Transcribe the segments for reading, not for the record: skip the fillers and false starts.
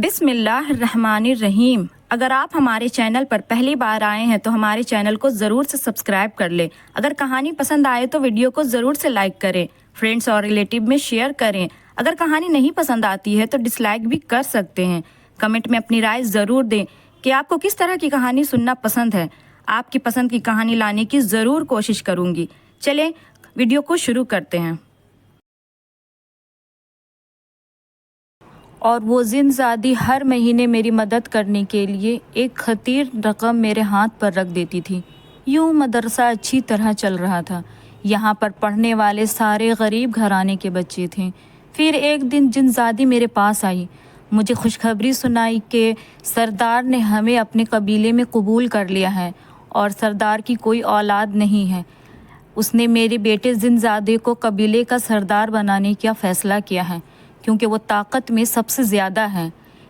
بسم اللہ الرحمن الرحیم۔ اگر آپ ہمارے چینل پر پہلی بار آئے ہیں تو ہمارے چینل کو ضرور سے سبسکرائب کر لیں۔ اگر کہانی پسند آئے تو ویڈیو کو ضرور سے لائک کریں، فرینڈس اور ریلیٹیو میں شیئر کریں۔ اگر کہانی نہیں پسند آتی ہے تو ڈس لائک بھی کر سکتے ہیں۔ کمنٹ میں اپنی رائے ضرور دیں کہ آپ کو کس طرح کی کہانی سننا پسند ہے۔ آپ کی پسند کی کہانی لانے کی ضرور کوشش کروں گی۔ چلیں ویڈیو کو شروع کرتے ہیں۔ اور وہ زندزادی ہر مہینے میری مدد کرنے کے لیے ایک خطیر رقم میرے ہاتھ پر رکھ دیتی تھی۔ یوں مدرسہ اچھی طرح چل رہا تھا۔ یہاں پر پڑھنے والے سارے غریب گھرانے کے بچے تھے۔ پھر ایک دن زندزادی میرے پاس آئی، مجھے خوشخبری سنائی کہ سردار نے ہمیں اپنے قبیلے میں قبول کر لیا ہے اور سردار کی کوئی اولاد نہیں ہے۔ اس نے میرے بیٹے زندزادے کو قبیلے کا سردار بنانے کا فیصلہ کیا ہے، کیونکہ وہ طاقت میں سب سے زیادہ ہے۔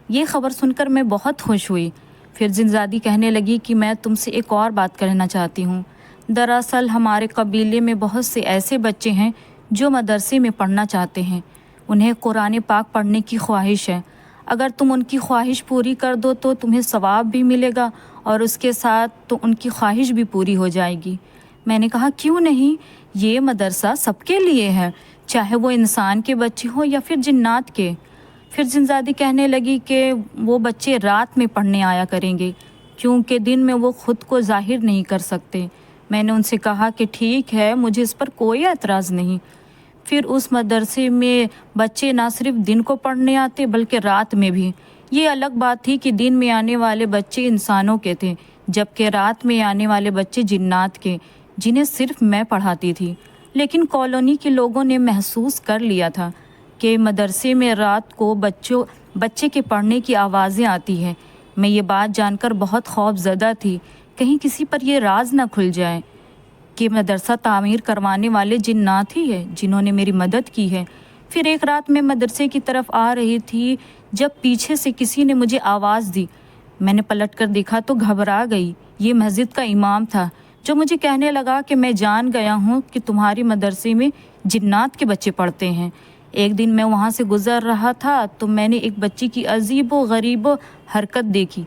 یہ خبر سن کر میں بہت خوش ہوئی۔ پھر زندزادی کہنے لگی کہ میں تم سے ایک اور بات کہنا چاہتی ہوں۔ دراصل ہمارے قبیلے میں بہت سے ایسے بچے ہیں جو مدرسے میں پڑھنا چاہتے ہیں۔ انہیں قرآن پاک پڑھنے کی خواہش ہے۔ اگر تم ان کی خواہش پوری کر دو تو تمہیں ثواب بھی ملے گا اور اس کے ساتھ تو ان کی خواہش بھی پوری ہو جائے گی۔ میں نے کہا کیوں نہیں، یہ مدرسہ سب کے لیے ہے، چاہے وہ انسان کے بچے ہوں یا پھر جنات کے۔ پھر زندزادی کہنے لگی کہ وہ بچے رات میں پڑھنے آیا کریں گے، کیونکہ دن میں وہ خود کو ظاہر نہیں کر سکتے۔ میں نے ان سے کہا کہ ٹھیک ہے، مجھے اس پر کوئی اعتراض نہیں۔ پھر اس مدرسے میں بچے نہ صرف دن کو پڑھنے آتے بلکہ رات میں بھی۔ یہ الگ بات تھی کہ دن میں آنے والے بچے انسانوں کے تھے، جبکہ رات میں آنے والے بچے جنات کے، جنہیں صرف میں پڑھاتی تھی۔ لیکن کالونی کے لوگوں نے محسوس کر لیا تھا کہ مدرسے میں رات کو بچے کے پڑھنے کی آوازیں آتی ہیں۔ میں یہ بات جان کر بہت خوف زدہ تھی، کہیں کسی پر یہ راز نہ کھل جائے کہ مدرسہ تعمیر کروانے والے جنات ہی ہیں جنہوں نے میری مدد کی ہے۔ پھر ایک رات میں مدرسے کی طرف آ رہی تھی جب پیچھے سے کسی نے مجھے آواز دی۔ میں نے پلٹ کر دیکھا تو گھبرا گئی۔ یہ مسجد کا امام تھا جو مجھے کہنے لگا کہ میں جان گیا ہوں کہ تمہاری مدرسے میں جنات کے بچے پڑھتے ہیں۔ ایک دن میں وہاں سے گزر رہا تھا تو میں نے ایک بچی کی عجیب و غریب حرکت دیکھی۔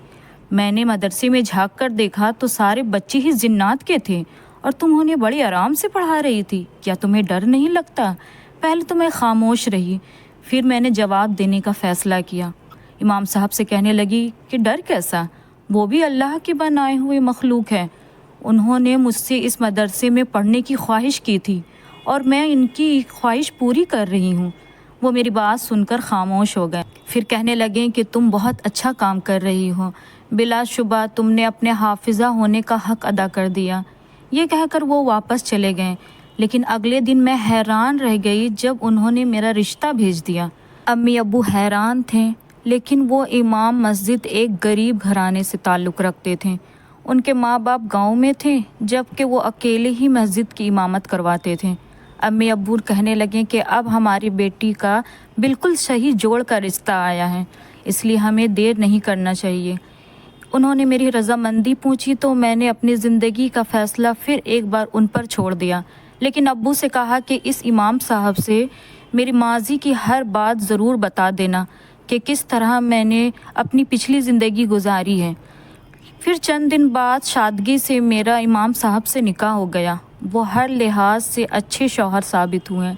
میں نے مدرسے میں جھانک کر دیکھا تو سارے بچے ہی جنات کے تھے اور تم انہیں بڑے آرام سے پڑھا رہی تھی۔ کیا تمہیں ڈر نہیں لگتا؟ پہلے تو میں خاموش رہی، پھر میں نے جواب دینے کا فیصلہ کیا۔ امام صاحب سے کہنے لگی کہ ڈر کیسا، وہ بھی اللہ کے بنائے ہوئے مخلوق ہے۔ انہوں نے مجھ سے اس مدرسے میں پڑھنے کی خواہش کی تھی اور میں ان کی خواہش پوری کر رہی ہوں۔ وہ میری بات سن کر خاموش ہو گئے، پھر کہنے لگے کہ تم بہت اچھا کام کر رہی ہو، بلا شبہ تم نے اپنے حافظہ ہونے کا حق ادا کر دیا۔ یہ کہہ کر وہ واپس چلے گئے، لیکن اگلے دن میں حیران رہ گئی جب انہوں نے میرا رشتہ بھیج دیا۔ امی ابو حیران تھے، لیکن وہ امام مسجد ایک غریب گھرانے سے تعلق رکھتے تھے۔ ان کے ماں باپ گاؤں میں تھے، جبکہ وہ اکیلے ہی مسجد کی امامت کرواتے تھے۔ امی ابو کہنے لگے کہ اب ہماری بیٹی کا بالکل صحیح جوڑ کا رشتہ آیا ہے، اس لیے ہمیں دیر نہیں کرنا چاہیے۔ انہوں نے میری رضامندی پوچھی تو میں نے اپنی زندگی کا فیصلہ پھر ایک بار ان پر چھوڑ دیا، لیکن ابو سے کہا کہ اس امام صاحب سے میری ماضی کی ہر بات ضرور بتا دینا کہ کس طرح میں نے اپنی پچھلی زندگی گزاری ہے۔ پھر چند دن بعد شادگی سے میرا امام صاحب سے نکاح ہو گیا۔ وہ ہر لحاظ سے اچھے شوہر ثابت ہوئے۔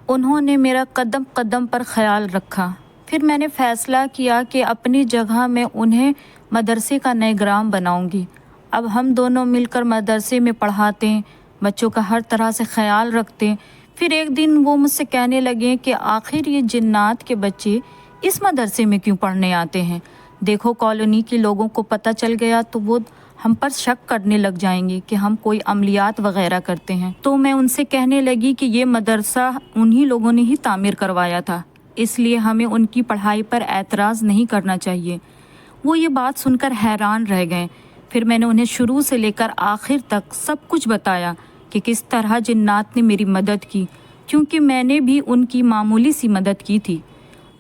انہوں نے میرا قدم قدم پر خیال رکھا۔ پھر میں نے فیصلہ کیا کہ اپنی جگہ میں انہیں مدرسے کا نگران بناؤں گی۔ اب ہم دونوں مل کر مدرسے میں پڑھاتے ہیں، بچوں کا ہر طرح سے خیال رکھتے ہیں۔ پھر ایک دن وہ مجھ سے کہنے لگے کہ آخر یہ جنات کے بچے اس مدرسے میں کیوں پڑھنے آتے ہیں؟ دیکھو کالونی کے لوگوں کو پتہ چل گیا تو وہ ہم پر شک کرنے لگ جائیں گے کہ ہم کوئی عملیات وغیرہ کرتے ہیں۔ تو میں ان سے کہنے لگی کہ یہ مدرسہ انہی لوگوں نے ہی تعمیر کروایا تھا، اس لیے ہمیں ان کی پڑھائی پر اعتراض نہیں کرنا چاہیے۔ وہ یہ بات سن کر حیران رہ گئے۔ پھر میں نے انہیں شروع سے لے کر آخر تک سب کچھ بتایا کہ کس طرح جنات نے میری مدد کی، کیونکہ میں نے بھی ان کی معمولی سی مدد کی تھی۔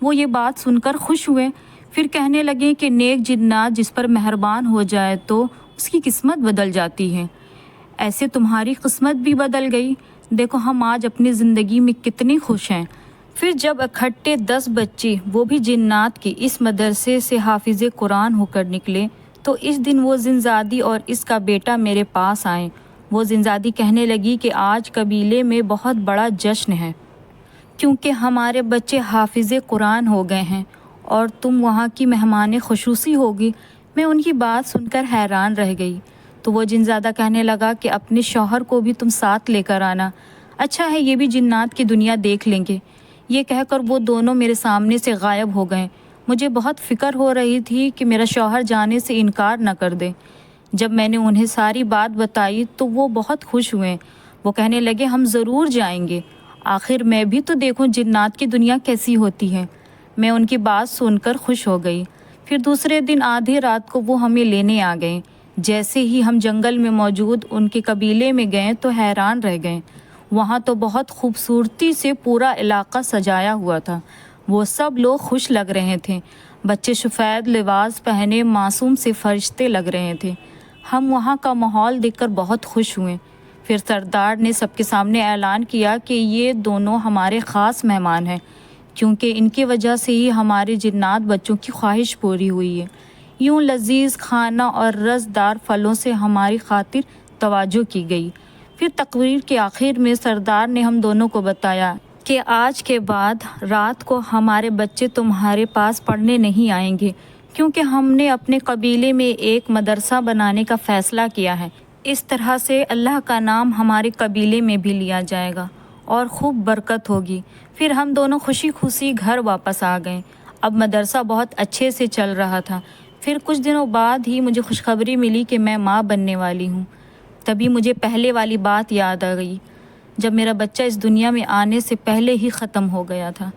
وہ یہ بات سن کر خوش ہوئے، پھر کہنے لگے کہ نیک جنات جس پر مہربان ہو جائے تو اس کی قسمت بدل جاتی ہے۔ ایسے تمہاری قسمت بھی بدل گئی۔ دیکھو ہم آج اپنی زندگی میں کتنی خوش ہیں۔ پھر جب اکٹھے 10 بچے وہ بھی جنات کے اس مدرسے سے حافظ قرآن ہو کر نکلے تو اس دن وہ زنزادی اور اس کا بیٹا میرے پاس آئے۔ وہ زنزادی کہنے لگی کہ آج قبیلے میں بہت بڑا جشن ہے کیونکہ ہمارے بچے حافظ قرآن ہو گئے ہیں اور تم وہاں کی مہمان خصوصی ہوگی۔ میں ان کی بات سن کر حیران رہ گئی تو وہ جنزادہ کہنے لگا کہ اپنے شوہر کو بھی تم ساتھ لے کر آنا، اچھا ہے یہ بھی جنات کی دنیا دیکھ لیں گے۔ یہ کہہ کر وہ دونوں میرے سامنے سے غائب ہو گئے۔ مجھے بہت فکر ہو رہی تھی کہ میرا شوہر جانے سے انکار نہ کر دے۔ جب میں نے انہیں ساری بات بتائی تو وہ بہت خوش ہوئے۔ وہ کہنے لگے ہم ضرور جائیں گے، آخر میں بھی تو دیکھوں جنات کی دنیا کیسی ہوتی ہے۔ میں ان کی بات سن کر خوش ہو گئی۔ پھر دوسرے دن آدھی رات کو وہ ہمیں لینے آ گئے۔ جیسے ہی ہم جنگل میں موجود ان کے قبیلے میں گئے تو حیران رہ گئے۔ وہاں تو بہت خوبصورتی سے پورا علاقہ سجایا ہوا تھا۔ وہ سب لوگ خوش لگ رہے تھے۔ بچے سفید لباس پہنے معصوم سے فرشتے لگ رہے تھے۔ ہم وہاں کا ماحول دیکھ کر بہت خوش ہوئے۔ پھر سردار نے سب کے سامنے اعلان کیا کہ یہ دونوں ہمارے خاص مہمان ہیں کیونکہ ان کی وجہ سے ہی ہمارے جنات بچوں کی خواہش پوری ہوئی ہے۔ یوں لذیذ کھانا اور رسدار پھلوں سے ہماری خاطر توجہ کی گئی۔ پھر تقریر کے آخر میں سردار نے ہم دونوں کو بتایا کہ آج کے بعد رات کو ہمارے بچے تمہارے پاس پڑھنے نہیں آئیں گے کیونکہ ہم نے اپنے قبیلے میں ایک مدرسہ بنانے کا فیصلہ کیا ہے۔ اس طرح سے اللہ کا نام ہمارے قبیلے میں بھی لیا جائے گا اور خوب برکت ہوگی۔ پھر ہم دونوں خوشی خوشی گھر واپس آ گئے۔ اب مدرسہ بہت اچھے سے چل رہا تھا۔ پھر کچھ دنوں بعد ہی مجھے خوشخبری ملی کہ میں ماں بننے والی ہوں۔ تبھی مجھے پہلے والی بات یاد آ گئی جب میرا بچہ اس دنیا میں آنے سے پہلے ہی ختم ہو گیا تھا۔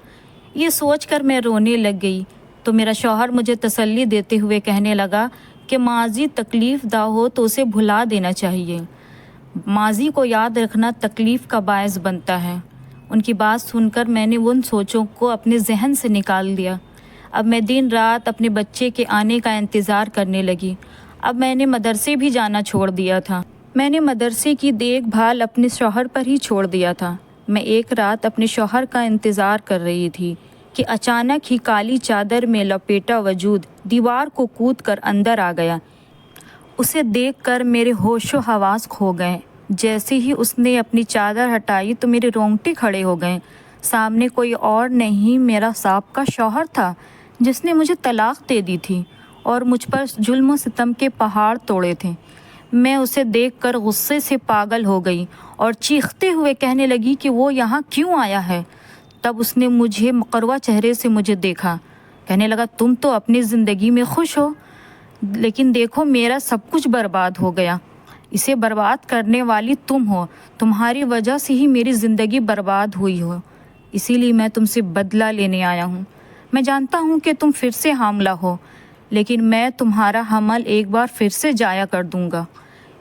یہ سوچ کر میں رونے لگ گئی تو میرا شوہر مجھے تسلی دیتے ہوئے کہنے لگا کہ ماضی تکلیف دہ ہو تو اسے بھلا دینا چاہیے، ماضی کو یاد رکھنا تکلیف کا باعث بنتا ہے۔ ان کی بات سن کر میں نے ان سوچوں کو اپنے ذہن سے نکال دیا۔ اب میں دن رات اپنے بچے کے آنے کا انتظار کرنے لگی۔ اب میں نے مدرسے بھی جانا چھوڑ دیا تھا۔ میں نے مدرسے کی دیکھ بھال اپنے شوہر پر ہی چھوڑ دیا تھا۔ میں ایک رات اپنے شوہر کا انتظار کر رہی تھی کہ اچانک ہی کالی چادر میں لپیٹا وجود دیوار کو کود کر اندر آ گیا۔ اسے دیکھ کر میرے ہوش و حواس کھو گئے۔ جیسے ہی اس نے اپنی چادر ہٹائی تو میرے رونگٹے کھڑے ہو گئے۔ سامنے کوئی اور نہیں میرا سابقہ شوہر تھا جس نے مجھے طلاق دے دی تھی اور مجھ پر ظلم و ستم کے پہاڑ توڑے تھے۔ میں اسے دیکھ کر غصے سے پاگل ہو گئی اور چیختے ہوئے کہنے لگی کہ وہ یہاں کیوں آیا ہے۔ تب اس نے مجھے مقروع چہرے سے مجھے دیکھا، کہنے لگا تم تو اپنی زندگی میں خوش ہو لیکن دیکھو میرا سب کچھ برباد ہو گیا۔ اسے برباد کرنے والی تم ہو، تمہاری وجہ سے ہی میری زندگی برباد ہوئی ہو، اسی لیے میں تم سے بدلہ لینے آیا ہوں۔ میں جانتا ہوں کہ تم پھر سے حاملہ ہو لیکن میں تمہارا حمل ایک بار پھر سے ضائع کر دوں گا۔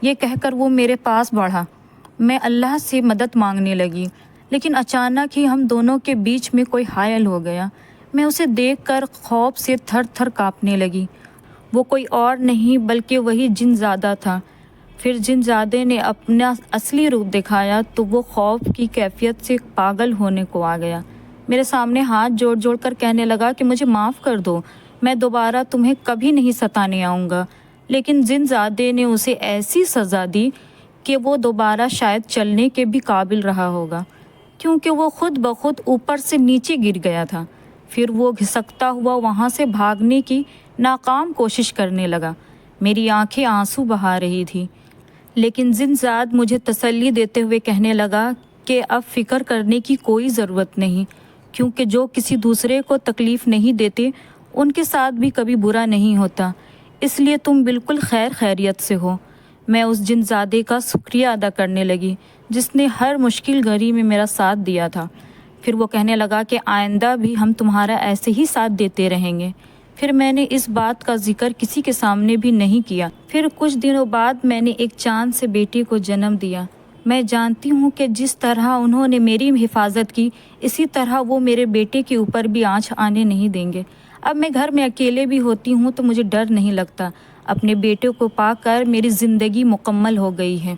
یہ کہہ کر وہ میرے پاس بڑھا۔ میں اللہ سے مدد مانگنے لگی لیکن اچانک ہی ہم دونوں کے بیچ میں کوئی حائل ہو گیا۔ میں اسے دیکھ کر خوف سے تھر تھر کانپنے لگی۔ وہ کوئی اور نہیں بلکہ وہی جن زادہ تھا۔ پھر جن زادے نے اپنا اصلی روپ دکھایا تو وہ خوف کی کیفیت سے پاگل ہونے کو آ گیا۔ میرے سامنے ہاتھ جوڑ جوڑ کر کہنے لگا کہ مجھے معاف کر دو، میں دوبارہ تمہیں کبھی نہیں ستانے آؤں گا۔ لیکن جن زادے نے اسے ایسی سزا دی کہ وہ دوبارہ شاید چلنے کے بھی قابل رہا ہوگا کیونکہ وہ خود بخود اوپر سے نیچے گر گیا تھا۔ پھر وہ گھسکتا ہوا وہاں سے بھاگنے کی ناکام کوشش کرنے لگا۔ میری آنکھیں آنسو بہا رہی تھی لیکن جن زاد مجھے تسلی دیتے ہوئے کہنے لگا کہ اب فکر کرنے کی کوئی ضرورت نہیں کیونکہ جو کسی دوسرے کو تکلیف نہیں دیتے ان کے ساتھ بھی کبھی برا نہیں ہوتا، اس لیے تم بالکل خیر خیریت سے ہو۔ میں اس جن زادے کا شکریہ ادا کرنے لگی جس نے ہر مشکل گھڑی میں میرا ساتھ دیا تھا۔ پھر وہ کہنے لگا کہ آئندہ بھی ہم تمہارا ایسے ہی ساتھ دیتے رہیں گے۔ پھر میں نے اس بات کا ذکر کسی کے سامنے بھی نہیں کیا۔ پھر کچھ دنوں بعد میں نے ایک چاند سے بیٹی کو جنم دیا۔ میں جانتی ہوں کہ جس طرح انہوں نے میری حفاظت کی اسی طرح وہ میرے بیٹے کے اوپر بھی آنچ آنے نہیں دیں گے۔ اب میں گھر میں اکیلے بھی ہوتی ہوں تو مجھے ڈر نہیں لگتا۔ اپنے بیٹے کو پا کر میری زندگی مکمل ہو گئی ہے۔